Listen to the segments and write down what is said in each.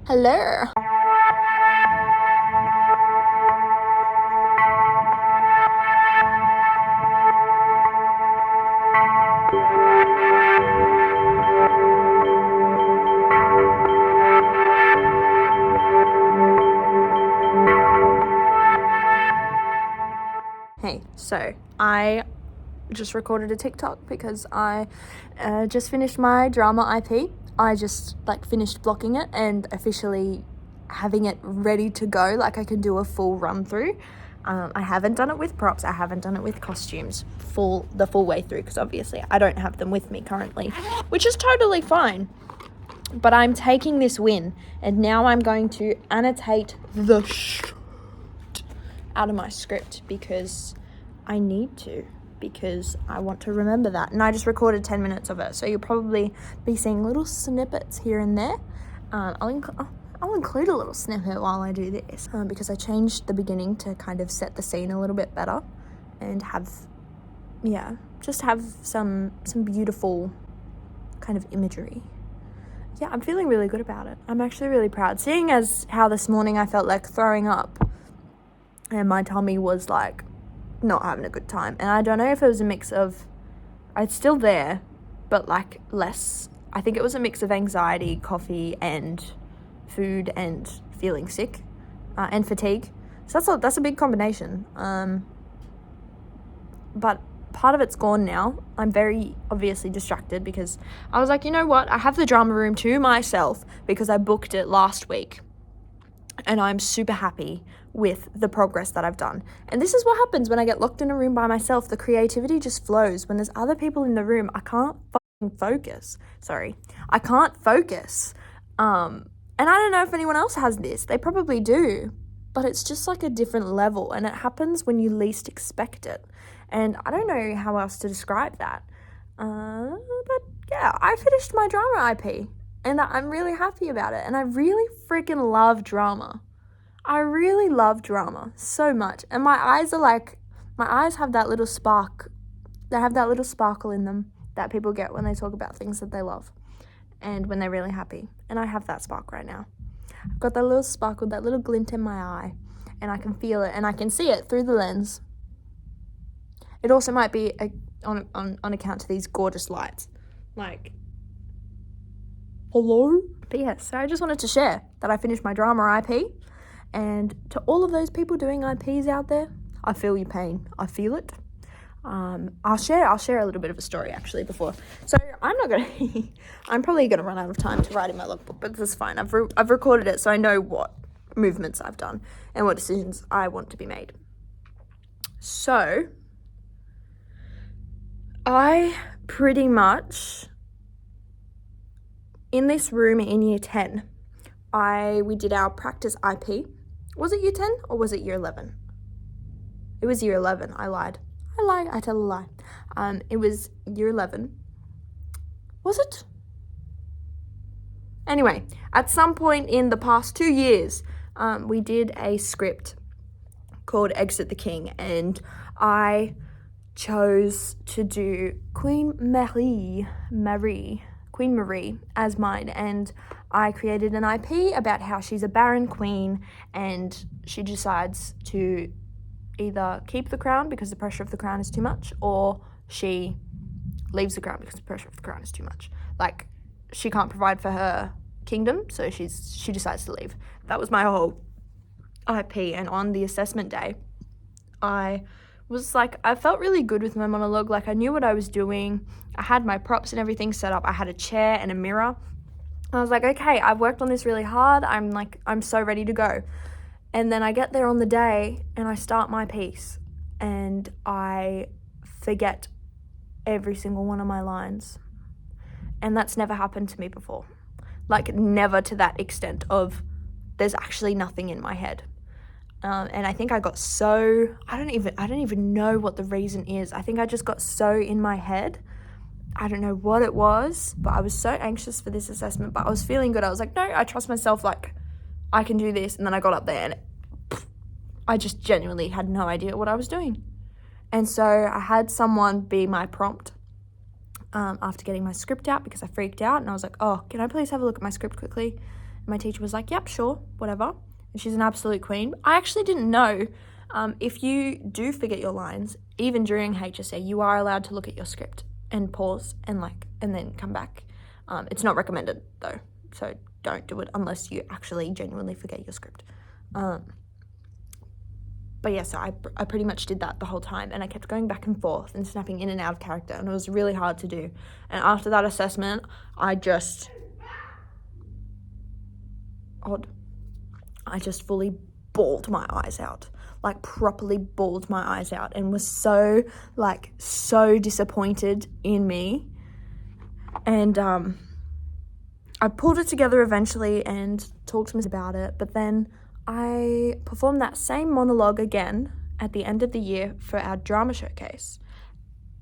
Hello. Hey, so I just recorded a TikTok because I just finished my drama IP. I just finished blocking it and officially having it ready to go. Like, I can do a full run through. I haven't done it with props. I haven't done it with costumes the full way through because obviously I don't have them with me currently, which is totally fine. But I'm taking this win and now I'm going to annotate the shit out of my script because I need to, because I want to remember that. And I just recorded 10 minutes of it, so you'll probably be seeing little snippets here and there. I'll include a little snippet while I do this because I changed the beginning to kind of set the scene a little bit better and have some beautiful kind of imagery. Yeah, I'm feeling really good about it. I'm actually really proud, seeing as how this morning I felt like throwing up and my tummy was not having a good time. And I don't know if it was a mix of, it's still there, but less. I think it was a mix of anxiety, coffee, and food, and feeling sick, and fatigue. So that's a big combination. But part of it's gone now. I'm very obviously distracted because I was like, you know what? I have the drama room to myself because I booked it last week. And I'm super happy with the progress that I've done. And this is what happens when I get locked in a room by myself. The creativity just flows. When there's other people in the room, I can't focus. I can't focus. And I don't know if anyone else has this. They probably do. But it's just a different level. And it happens when you least expect it. And I don't know how else to describe that. But yeah, I finished my drama IP. And I'm really happy about it. And I really freaking love drama. I really love drama so much. And my eyes have that little spark. They have that little sparkle in them that people get when they talk about things that they love. And when they're really happy. And I have that spark right now. I've got that little sparkle, that little glint in my eye. And I can feel it. And I can see it through the lens. It also might be on account to these gorgeous lights. Hello? But yes, so I just wanted to share that I finished my drama IP. And to all of those people doing IPs out there, I feel your pain. I feel it. I'll share a little bit of a story actually before. So I'm probably gonna run out of time to write in my logbook, but this is fine. I've recorded it, so I know what movements I've done and what decisions I want to be made. So I pretty much, in this room in year 10, we did our practice IP. Was it year 10 or was it year 11? It was year 11. I lied. I tell a lie. It was year 11. Was it? Anyway, at some point in the past 2 years, we did a script called Exit the King, and I chose to do Queen Marie as mine, and I created an IP about how she's a barren queen and she decides to either keep the crown because the pressure of the crown is too much, or she leaves the crown because the pressure of the crown is too much. She can't provide for her kingdom, so she decides to leave. That was my whole IP. And on the assessment day, I felt really good with my monologue. I knew what I was doing. I had my props and everything set up. I had a chair and a mirror. I was like, okay, I've worked on this really hard. I'm so ready to go. And then I get there on the day and I start my piece and I forget every single one of my lines. And that's never happened to me before. Never to that extent of there's actually nothing in my head. And I think I got I don't even know what the reason is. I think I just got so in my head. I don't know what it was, but I was so anxious for this assessment, but I was feeling good. I was like, no, I trust myself. I can do this. And then I got up there and I just genuinely had no idea what I was doing. And so I had someone be my prompt after getting my script out because I freaked out. And I was like, oh, can I please have a look at my script quickly? And my teacher was like, yep, sure, whatever. And she's an absolute queen. I actually didn't know if you do forget your lines, even during HSC, you are allowed to look at your script and pause and then come back. It's not recommended though, so don't do it unless you actually genuinely forget your script. But yeah, so I pretty much did that the whole time, and I kept going back and forth and snapping in and out of character, and it was really hard to do. And after that assessment, I just fully bawled my eyes out, like properly bawled my eyes out, and was so disappointed in me. And I pulled it together eventually and talked to Miss about it, but then I performed that same monologue again at the end of the year for our drama showcase,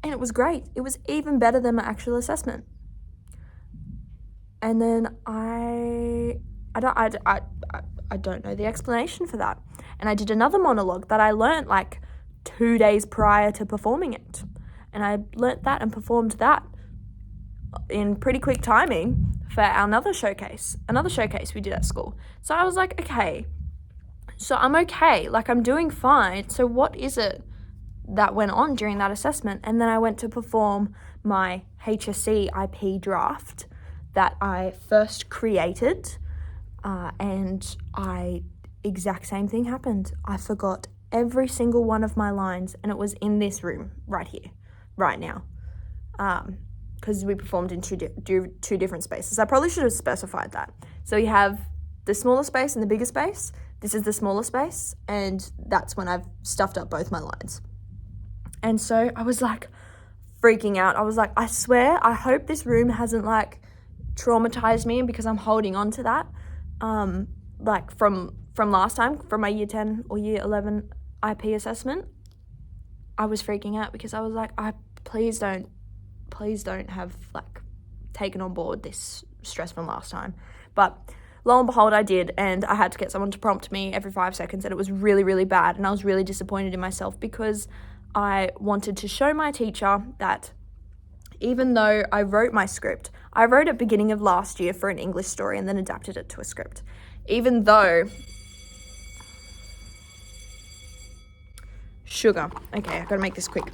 and it was great. It was even better than my actual assessment. And then I don't know the explanation for that. And I did another monologue that I learnt 2 days prior to performing it, and I learnt that and performed that in pretty quick timing for another showcase we did at school. So I was like, okay, so I'm okay, I'm doing fine. So what is it that went on during that assessment? And then I went to perform my HSC IP draft that I first created, and exact same thing happened. I forgot every single one of my lines, and it was in this room right here, right now, because we performed in two different spaces. I probably should have specified that. So you have the smaller space and the bigger space. This is the smaller space, and that's when I've stuffed up both my lines. And so I was freaking out. I was like, I swear, I hope this room hasn't traumatized me, because I'm holding on to that. From last time, from my year 10 or year 11 IP assessment, I was freaking out because I was like, please don't have taken on board this stress from last time. But lo and behold, I did, and I had to get someone to prompt me every 5 seconds, and it was really, really bad, and I was really disappointed in myself because I wanted to show my teacher that even though I wrote my script, I wrote it beginning of last year for an English story and then adapted it to a script. Even though... Sugar. Okay, I've got to make this quick.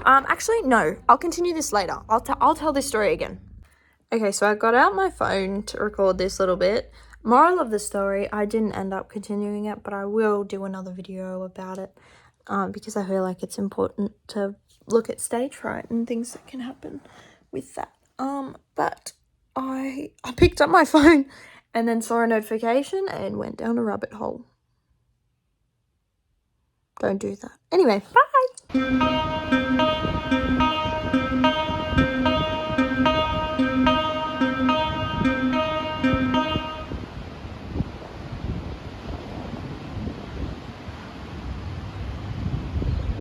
Actually, no, I'll continue this later. I'll tell this story again. Okay, so I got out my phone to record this little bit. Moral of the story, I didn't end up continuing it, but I will do another video about it, because I feel like it's important to look at stage fright and things that can happen with that. But I picked up my phone and then saw a notification and went down a rabbit hole. Don't do that. Anyway, bye!